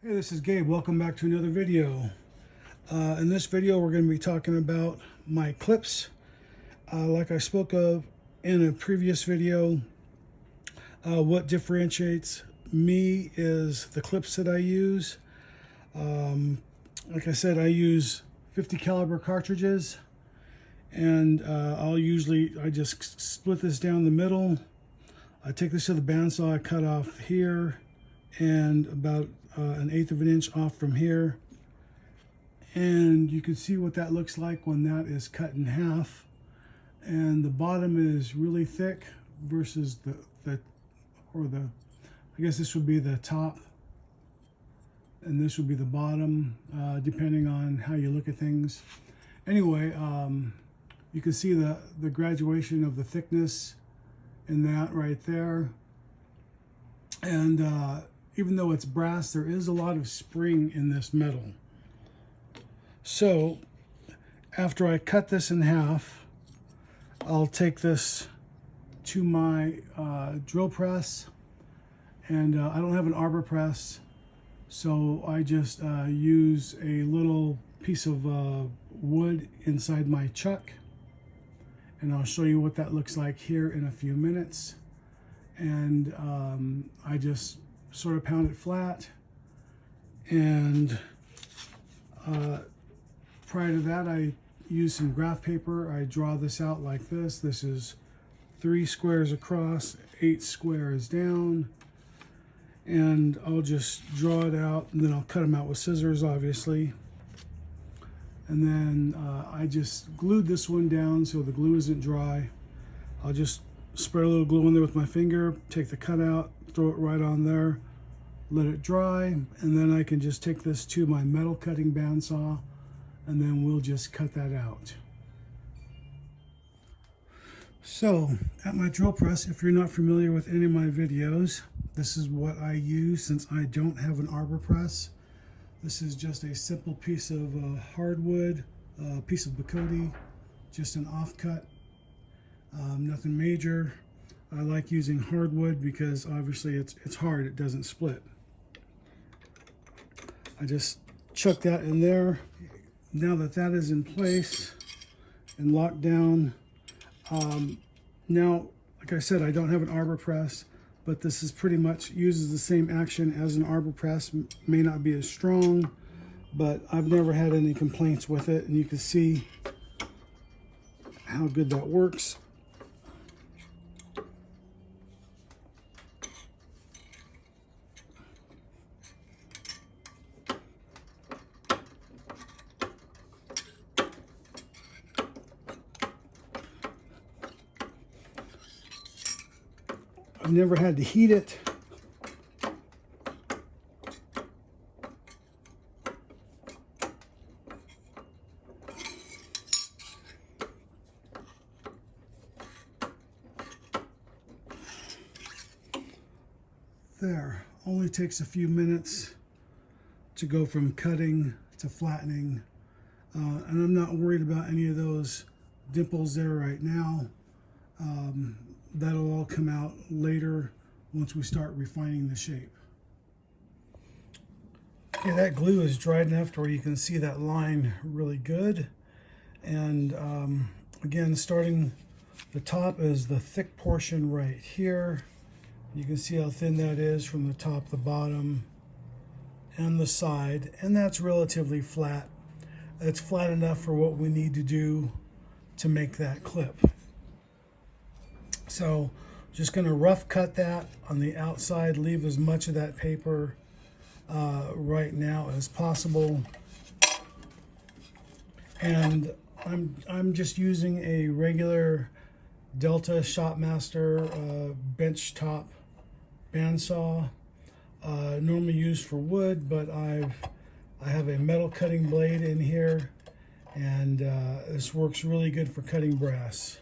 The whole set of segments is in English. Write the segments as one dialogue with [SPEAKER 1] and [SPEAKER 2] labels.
[SPEAKER 1] Hey, this is Gabe. Welcome back to another video. In this video, we're going to be talking about my clips. Like I spoke of in a previous video, what differentiates me is the clips that I use. Like I said, I use 50 caliber cartridges, and I just split this down the middle. I take this to the bandsaw, I cut off here and about an eighth of an inch off from here, and you can see what that looks like when that is cut in half. And the bottom is really thick versus I guess this would be the top and this would be the bottom, depending on how you look at things. Anyway, you can see the graduation of the thickness in that right there. And even though it's brass, there is a lot of spring in this metal. So after I cut this in half, I'll take this to my drill press, and I don't have an arbor press, so I just use a little piece of wood inside my chuck, and I'll show you what that looks like here in a few minutes. And I just sort of pound it flat, and prior to that I use some graph paper. I draw this out like this. This is 3 squares across, 8 squares down, and I'll just draw it out, and then I'll cut them out with scissors, obviously. And then I just glued this one down so the glue isn't dry. I'll just spread a little glue in there with my finger, take the cutout, throw it right on there, let it dry, and then I can just take this to my metal cutting bandsaw, and then we'll just cut that out. So at my drill press, if you're not familiar with any of my videos, this is what I use since I don't have an arbor press. This is just a simple piece of hardwood, a piece of Bacote, just an offcut. Nothing major. I like using hardwood because obviously it's hard, it doesn't split. I just chuck that in there. Now that that is in place and locked down, now, like I said, I don't have an arbor press, but this is pretty much uses the same action as an arbor press. May not be as strong, but I've never had any complaints with it, and you can see how good that works. I've never had to heat it. There, only takes a few minutes to go from cutting to flattening. And I'm not worried about any of those dimples there right now. That'll all come out later once we start refining the shape. Okay, that glue is dried enough to where you can see that line really good. And again, starting the top is the thick portion right here. You can see how thin that is from the top, the bottom, and the side, and that's relatively flat. It's flat enough for what we need to do to make that clip. So just going to rough cut that on the outside, leave as much of that paper right now as possible. And I'm just using a regular Delta Shopmaster bench top bandsaw, normally used for wood, but I have a metal cutting blade in here, and this works really good for cutting brass.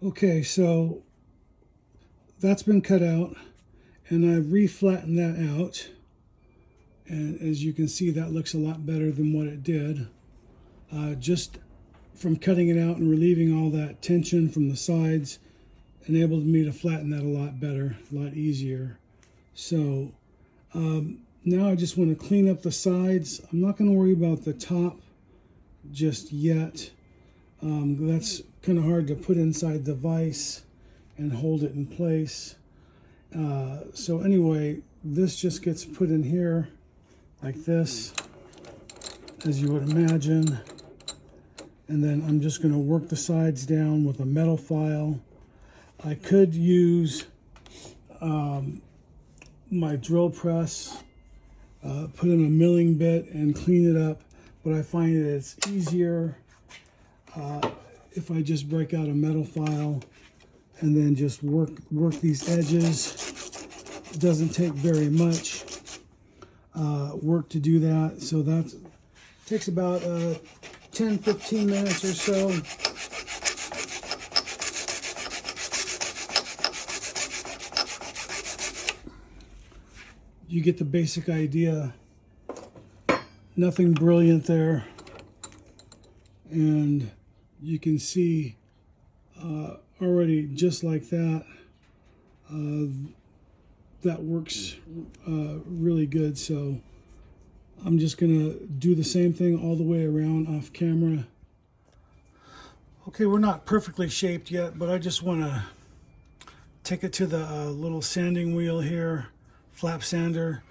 [SPEAKER 1] Okay, so that's been cut out, and I've re-flattened that out. And as you can see, that looks a lot better than what it did. Just from cutting it out and relieving all that tension from the sides enabled me to flatten that a lot better, a lot easier. So now I just want to clean up the sides. I'm not going to worry about the top just yet. That's kind of hard to put inside the vise and hold it in place. So anyway, this just gets put in here like this, as you would imagine. And then I'm just going to work the sides down with a metal file. I could use my drill press, put in a milling bit and clean it up, but I find that it's easier if I just break out a metal file and then just work these edges. It doesn't take very much work to do that, so that takes about 10-15 minutes or so. You get the basic idea. Nothing brilliant there, and you can see already just like that, that works really good. So I'm just gonna do the same thing all the way around off camera. Okay, we're not perfectly shaped yet, but I just want to take it to the little sanding wheel here, flap sander,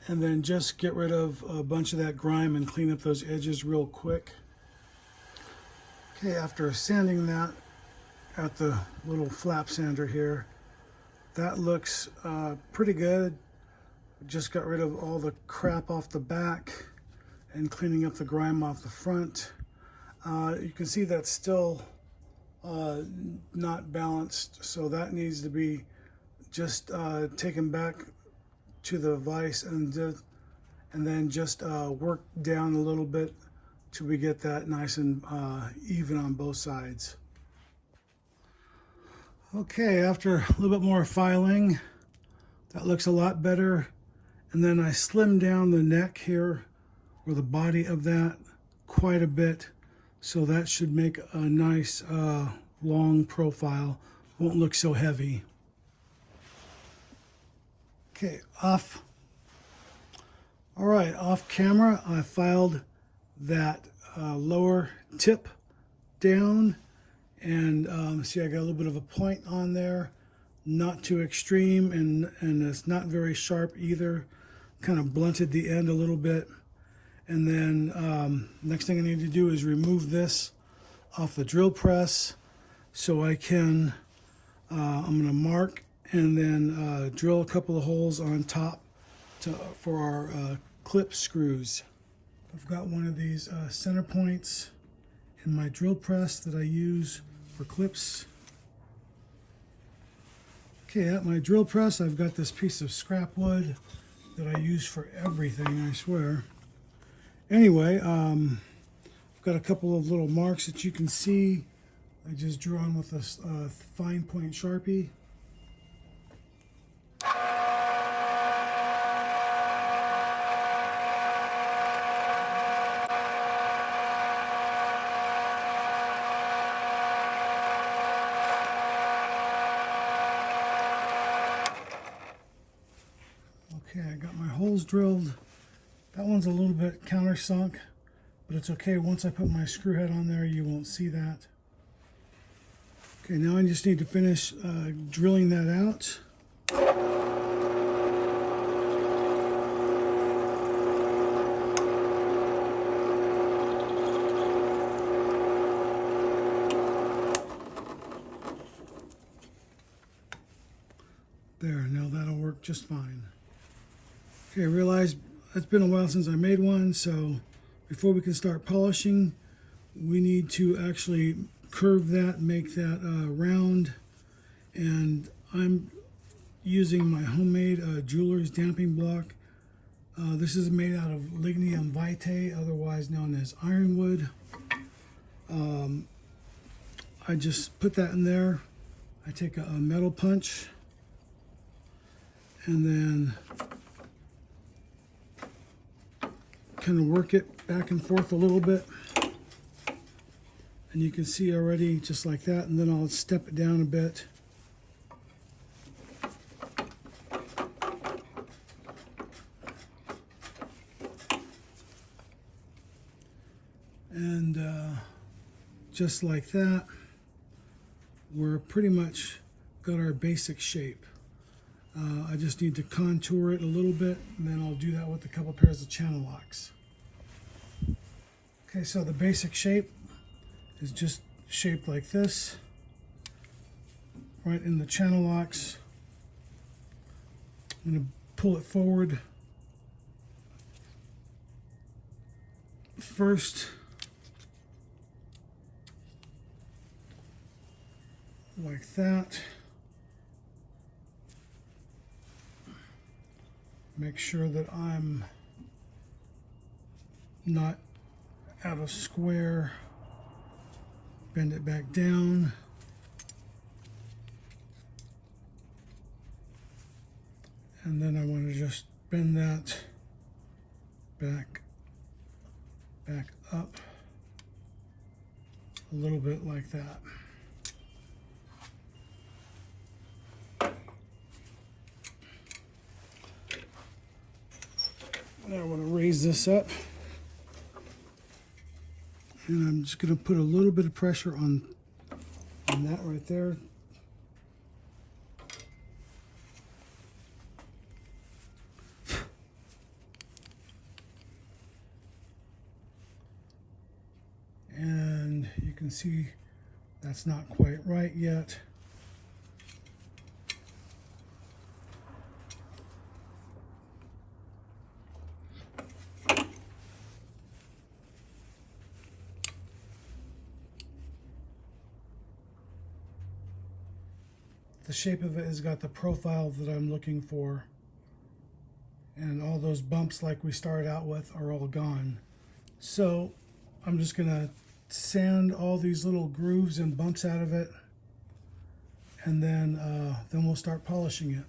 [SPEAKER 1] and then just get rid of a bunch of that grime and clean up those edges real quick. Okay, after sanding that at the little flap sander here, that looks pretty good. Just got rid of all the crap off the back and cleaning up the grime off the front. You can see that's still not balanced, so that needs to be just taken back to the vise and then just work down a little bit till we get that nice and even on both sides. Okay, after a little bit more filing, that looks a lot better. And then I slimmed down the neck here, or the body of that, quite a bit. So that should make a nice long profile. Won't look so heavy. Okay, off. All right, off camera, I filed that lower tip down. And see, I got a little bit of a point on there, not too extreme, and it's not very sharp either. Kind of blunted the end a little bit. And then next thing I need to do is remove this off the drill press, so I can, I'm going to mark and then drill a couple of holes on top for our clip screws. I've got one of these center points in my drill press that I use for clips. Okay, at my drill press, I've got this piece of scrap wood that I use for everything, I swear. Anyway, I've got a couple of little marks that you can see. I just drew on with a fine point Sharpie. Okay, I got my holes drilled. That one's a little bit countersunk, but it's okay. Once I put my screw head on there, you won't see that. Okay, now I just need to finish drilling that out. There, now that'll work just fine. Okay, I realized it's been a while since I made one, so before we can start polishing, we need to actually curve that, make that round. And I'm using my homemade jeweler's damping block. This is made out of lignium vitae, otherwise known as ironwood. I just put that in there, I take a metal punch and then kind of work it back and forth a little bit. And you can see already just like that, and then I'll step it down a bit. And just like that, we're pretty much got our basic shape. I just need to contour it a little bit, and then I'll do that with a couple pairs of channel locks. Okay, so the basic shape is just shaped like this, right in the channel locks. I'm going to pull it forward first, like that. Make sure that I'm not out of square. Bend it back down. And then I want to just bend that back up a little bit like that. Now I want to raise this up, and I'm just going to put a little bit of pressure on that right there. And you can see that's not quite right yet. The shape of it has got the profile that I'm looking for, and all those bumps like we started out with are all gone. So I'm just gonna sand all these little grooves and bumps out of it, and then we'll start polishing it.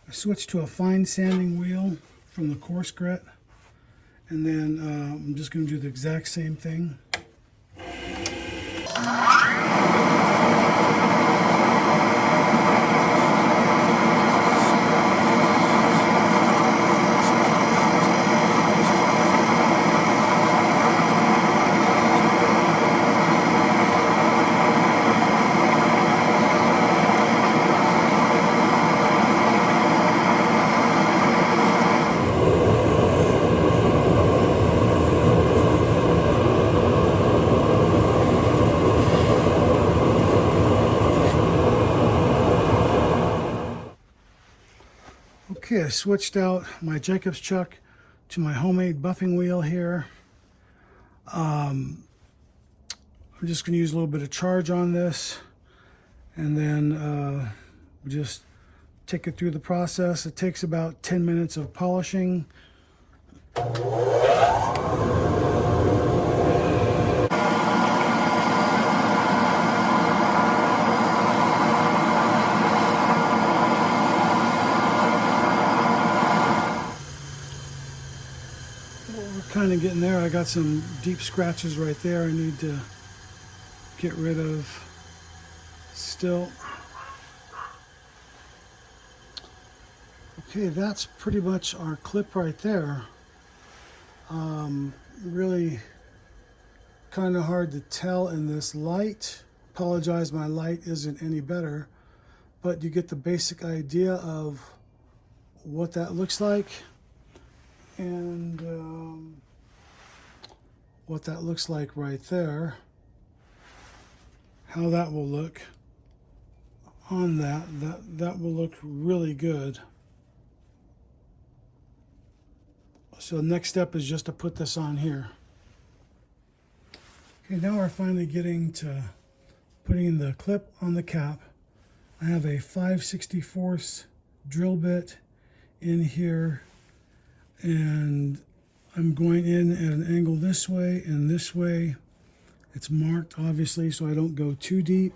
[SPEAKER 1] I switched to a fine sanding wheel from the coarse grit, and then I'm just going to do the exact same thing. Okay, I switched out my Jacob's chuck to my homemade buffing wheel here. I'm just going to use a little bit of charge on this, and then just take it through the process. It takes about 10 minutes of polishing. Kind of getting there. I got some deep scratches right there I need to get rid of still. Okay, that's pretty much our clip right there. Really kind of hard to tell in this light. Apologize, my light isn't any better, but you get the basic idea of what that looks like, and what that looks like right there, how that will look on that will look really good. So the next step is just to put this on here. Okay, now we're finally getting to putting the clip on the cap. I have a 5/64 drill bit in here, and I'm going in at an angle this way and this way. It's marked obviously so I don't go too deep.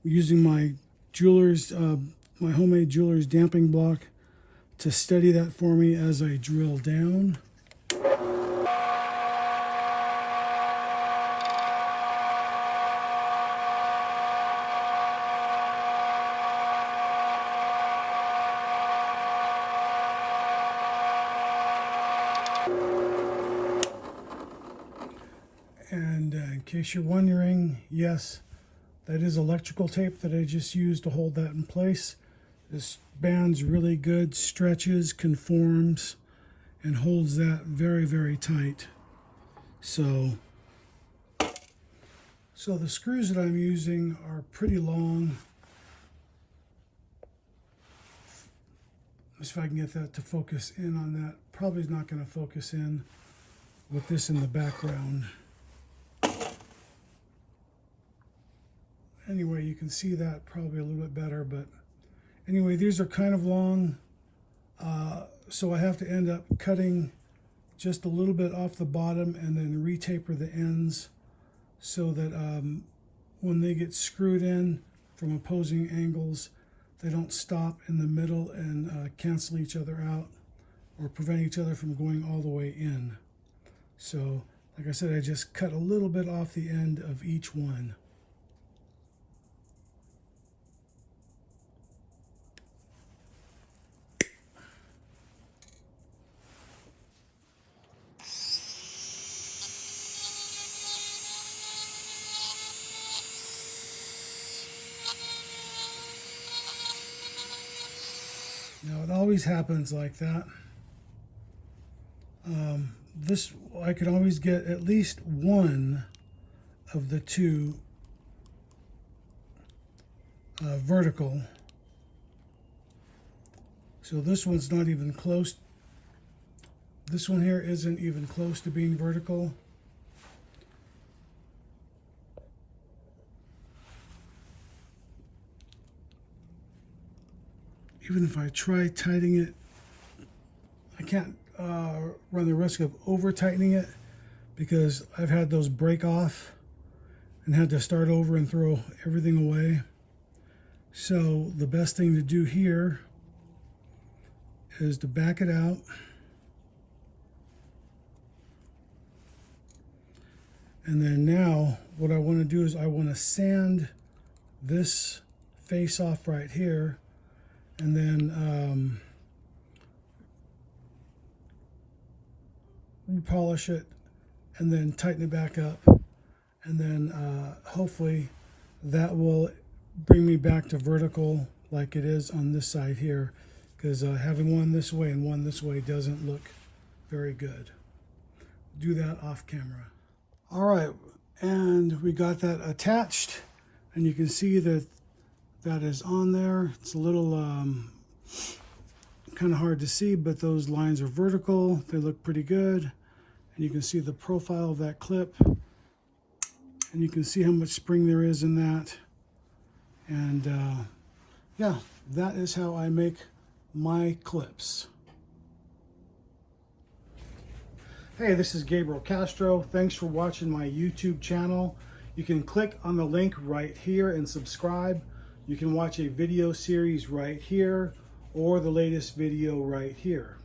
[SPEAKER 1] I'm using my jeweler's, my homemade jeweler's damping block to steady that for me as I drill down. And in case you're wondering, yes, that is electrical tape that I just used to hold that in place. This band's really good, stretches, conforms, and holds that very, very tight. So the screws that I'm using are pretty long. Let's see if I can get that to focus in on that. Probably not going to focus in with this in the background. Anyway, you can see that probably a little bit better, but anyway, these are kind of long, so I have to end up cutting just a little bit off the bottom and then retaper the ends so that when they get screwed in from opposing angles, they don't stop in the middle and cancel each other out or prevent each other from going all the way in. So, like I said, I just cut a little bit off the end of each one. Now it always happens like that. This, I can always get at least one of the two vertical. So this one's not even close. This one here isn't even close to being vertical. Even if I try tightening it, I can't run the risk of over tightening it because I've had those break off and had to start over and throw everything away. So the best thing to do here is to back it out and then now what I want to do is I want to sand this face off right here and then repolish it and then tighten it back up, and then hopefully that will bring me back to vertical like it is on this side here, because having one this way and one this way doesn't look very good. Do that off camera. All right, and we got that attached, and you can see that that is on there. It's a little kind of hard to see, but those lines are vertical. They look pretty good. And you can see the profile of that clip. And you can see how much spring there is in that. And yeah, that is how I make my clips. Hey, this is Gabriel Castro. Thanks for watching my YouTube channel. You can click on the link right here and subscribe. You can watch a video series right here or the latest video right here.